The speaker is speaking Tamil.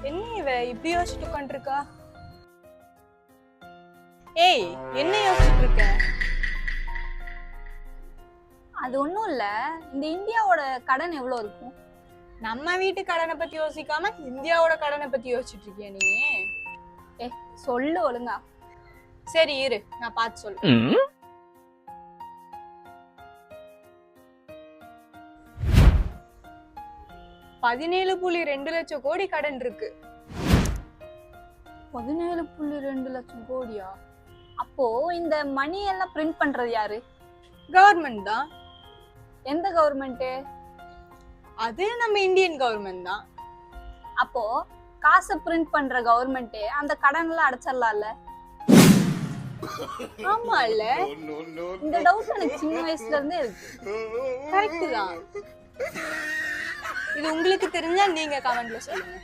என்ன இவ இப்படி யோசிச்சுட்டு உட்காந்துருக்கா? ஏய், என்ன யோசிச்சுட்டு இருக்க? அது ஒண்ணும் இல்ல. இந்த இந்தியாவோட கடன் எவ்வளவு இருக்கும்? நம்ம வீட்டு கடனை பத்தி யோசிக்காம இந்தியாவோட கடனை பத்தி யோசிச்சுட்டு இருக்கியா நீ? சொல்லு ஒழுங்கா. சரி இரு, நான் பார்த்து சொல்றேன். 17.2 லட்சம் கோடி கடன் இருக்கு. 17.2 லட்சம் கோடியா? அப்போ இந்த மணி எல்லாம் பிரிண்ட் பண்றது யாரு? கவர்மெண்ட் தான். எந்த கவர்மெண்ட்? அது நம்ம இந்தியன் கவர்மெண்ட் தான். அப்போ காசு பிரிண்ட் பண்ற கவர்மெண்ட் அந்த கடன் எல்லாம் அடைச்சிடலாம்ல? ஆமா இல்ல? இந்த டவுட் எனக்கு சின்ன வயசுல இருந்தே இருக்கு. கரெக்ட் தான். இது உங்களுக்கு தெரிஞ்சா நீங்க கமெண்ட்ல சொல்லுங்க.